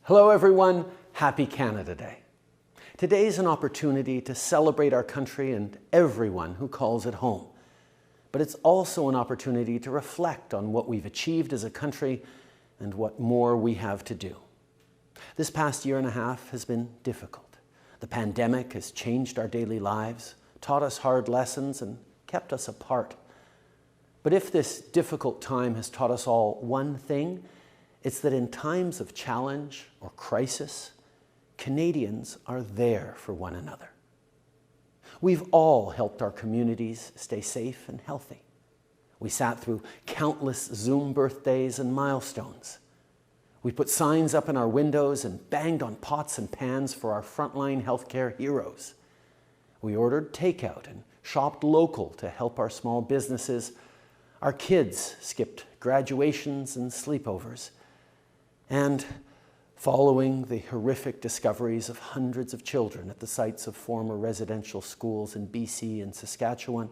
Hello everyone, happy Canada Day. Today is an opportunity to celebrate our country and everyone who calls it home. But it's also an opportunity to reflect on what we've achieved as a country and what more we have to do. This past year and a half has been difficult. The pandemic has changed our daily lives, taught us hard lessons, and kept us apart. But if this difficult time has taught us all one thing, it's that in times of challenge or crisis, Canadians are there for one another. We've all helped our communities stay safe and healthy. We sat through countless Zoom birthdays and milestones. We put signs up in our windows and banged on pots and pans for our frontline healthcare heroes. We ordered takeout and shopped local to help our small businesses. Our kids skipped graduations and sleepovers. And following the horrific discoveries of hundreds of children at the sites of former residential schools in BC and Saskatchewan,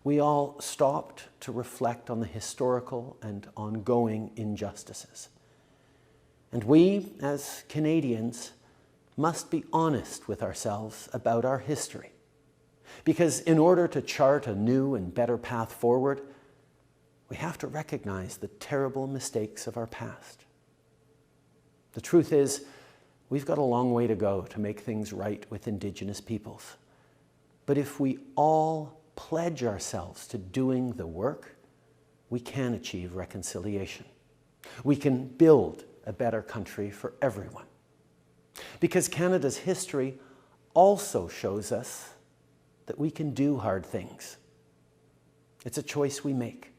we all stopped to reflect on the historical and ongoing injustices. And we, as Canadians, must be honest with ourselves about our history. Because in order to chart a new and better path forward, we have to recognize the terrible mistakes of our past. The truth is, we've got a long way to go to make things right with Indigenous peoples. But if we all pledge ourselves to doing the work, we can achieve reconciliation. We can build a better country for everyone. Because Canada's history also shows us that we can do hard things. It's a choice we make,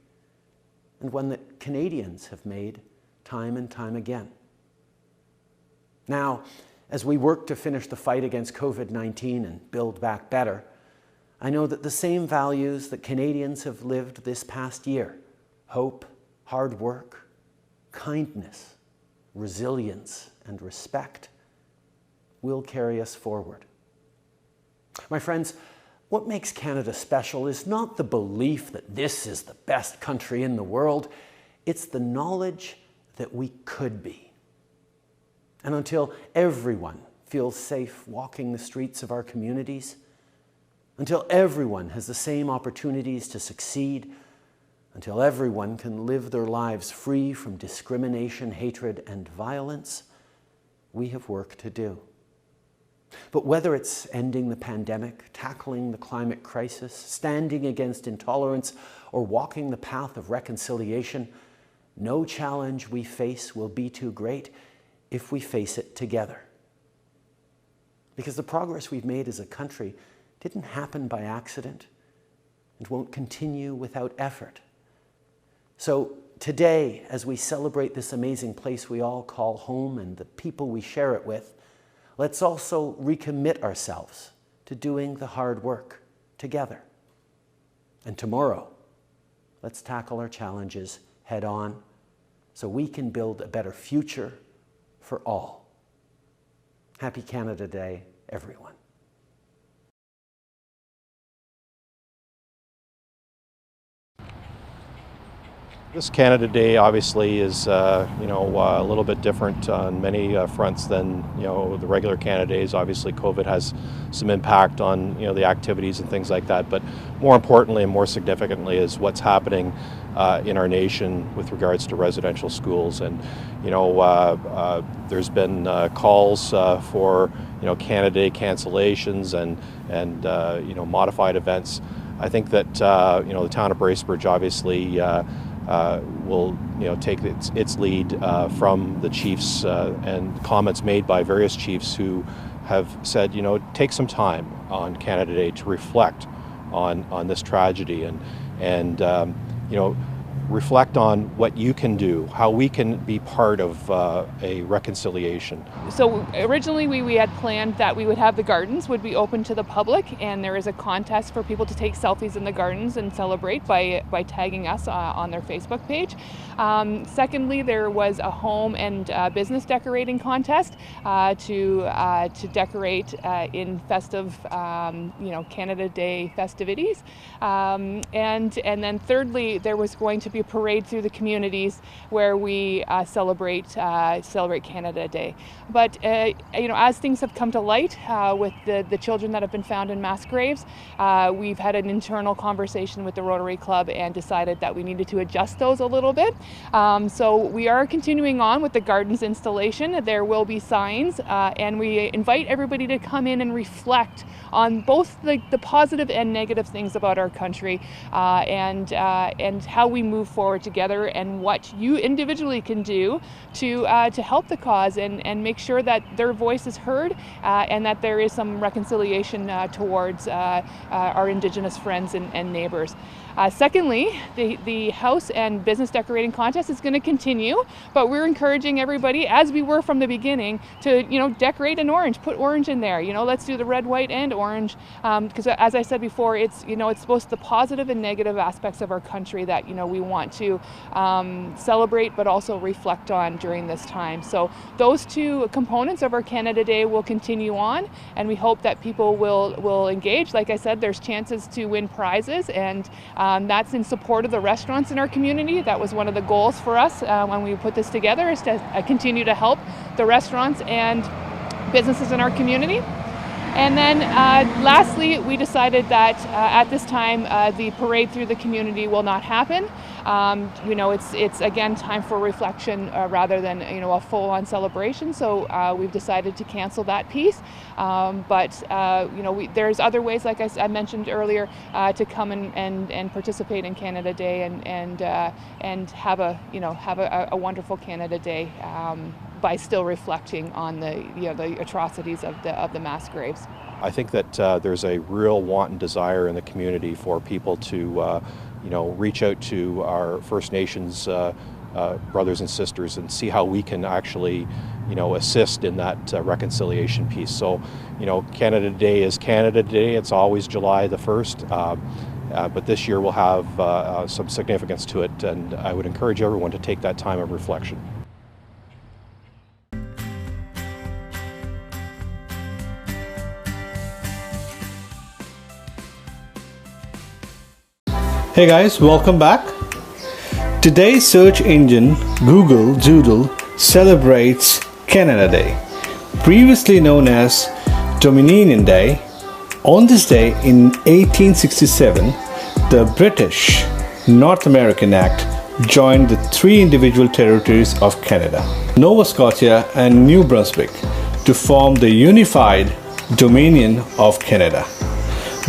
and one that Canadians have made time and time again. Now, as we work to finish the fight against COVID-19 and build back better, I know that the same values that Canadians have lived this past year, hope, hard work, kindness, resilience, and respect, will carry us forward. My friends, what makes Canada special is not the belief that this is the best country in the world, it's the knowledge that we could be. And until everyone feels safe walking the streets of our communities, until everyone has the same opportunities to succeed, until everyone can live their lives free from discrimination, hatred, and violence, we have work to do. But whether it's ending the pandemic, tackling the climate crisis, standing against intolerance, or walking the path of reconciliation, no challenge we face will be too great if we face it together. Because the progress we've made as a country didn't happen by accident and won't continue without effort. So today, as we celebrate this amazing place we all call home and the people we share it with, let's also recommit ourselves to doing the hard work together. And tomorrow, let's tackle our challenges head on so we can build a better future for all. Happy Canada Day, everyone. This Canada Day obviously is, a little bit different on many fronts than, the regular Canada Days. Obviously, COVID has some impact on, the activities and things like that. But more importantly and more significantly is what's happening in our nation with regards to residential schools. And, there's been calls for, Canada Day cancellations and modified events. I think that, the town of Bracebridge obviously will take its lead from the chiefs and comments made by various chiefs who have said, take some time on Canada Day to reflect on this tragedy and reflect on what you can do, how we can be part of a reconciliation. So originally we had planned that we would have the gardens would be open to the public, and there is a contest for people to take selfies in the gardens and celebrate by tagging us on their Facebook page. Secondly, there was a home and business decorating contest to decorate in festive, Canada Day festivities. And then thirdly, there was going to be be a parade through the communities where we celebrate Canada Day. But as things have come to light with the children that have been found in mass graves, we've had an internal conversation with the Rotary Club and decided that we needed to adjust those a little bit. So we are continuing on with the gardens installation. There will be signs, and we invite everybody to come in and reflect on both the positive and negative things about our country, and how we move forward together, and what you individually can do to help the cause and make sure that their voice is heard, and that there is some reconciliation towards our Indigenous friends and neighbors. Secondly, the house and business decorating contest is going to continue, but we're encouraging everybody, as we were from the beginning, to decorate in orange, put orange in there. Let's do the red, white, and orange, because as I said before, it's it's both the positive and negative aspects of our country that we want to celebrate, but also reflect on during this time. So those two components of our Canada Day will continue on, and we hope that people will engage. Like I said, there's chances to win prizes, and that's in support of the restaurants in our community. That was one of the goals for us when we put this together, is to continue to help the restaurants and businesses in our community. And then lastly, we decided that at this time the parade through the community will not happen. It's again time for reflection rather than a full-on celebration. So we've decided to cancel that piece. But there's other ways, like I mentioned earlier, to come and participate in Canada Day and have a wonderful Canada Day by still reflecting on the atrocities of the mass graves. I think that there's a real want and desire in the community for people to reach out to our First Nations brothers and sisters and see how we can actually assist in that reconciliation piece. So Canada Day is Canada Day. It's always July the 1st. But this year will have some significance to it, and I would encourage everyone to take that time of reflection. Hey guys, welcome back. Today's search engine Google Doodle celebrates Canada Day, previously known as Dominion Day. On this day in 1867, the British North American Act joined the three individual territories of Canada, Nova Scotia and New Brunswick, to form the unified Dominion of Canada.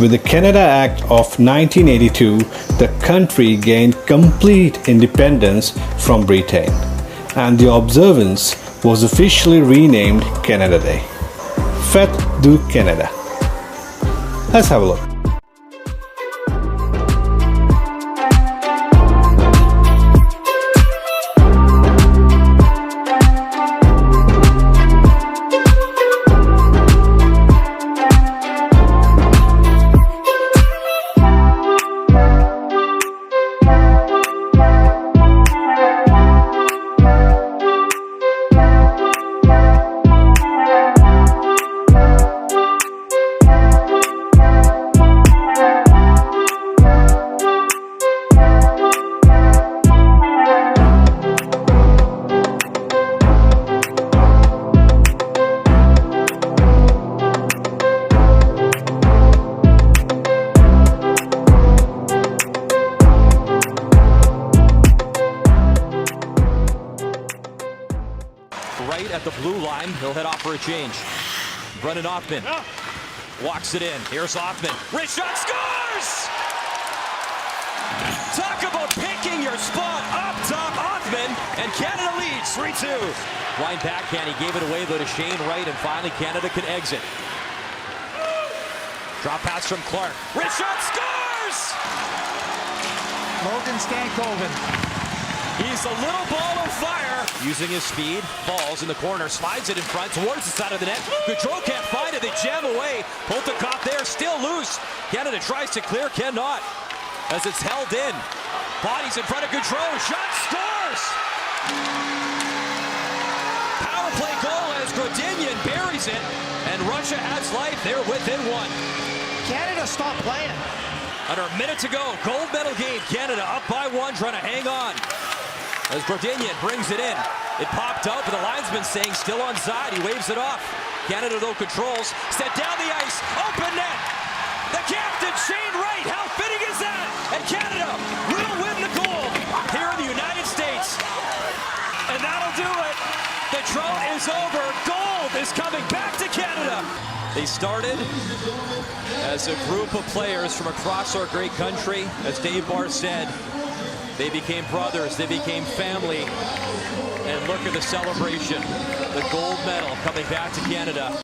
With the Canada Act of 1982, the country gained complete independence from Britain, and the observance was officially renamed Canada Day. Fête du Canada. Let's have a look. Right at the blue line, he'll head off for a change. Brennan Hoffman walks it in. Here's Hoffman. Wrist shot, scores! Talk about picking your spot up top, Hoffman, and Canada leads 3-2. Line backhand, he gave it away though to Shane Wright, and finally Canada can exit. Drop pass from Clark. Wrist shot, scores! Logan Stankoven. He's a little ball of fire. Using his speed, falls in the corner, slides it in front towards the side of the net. Gaudreau can't find it, they jam away. Poltekov there, still loose. Canada tries to clear, cannot, as it's held in. Bodies in front of Gaudreau, shot, scores! Power play goal as Grodinian buries it, and Russia has life. They're within one. Canada stopped playing. Under a minute to go, gold medal game. Canada up by 1, trying to hang on. As Gordinian brings it in. It popped out, but the linesman saying still onside. He waves it off. Canada, though, controls. Set down the ice. Open net. The captain, Shane Wright. How fitting is that? And Canada will win the gold here in the United States. And that'll do it. The drought is over. Gold is coming back to Canada. They started as a group of players from across our great country. As Dave Barr said, they became brothers, they became family. And look at the celebration. The gold medal coming back to Canada.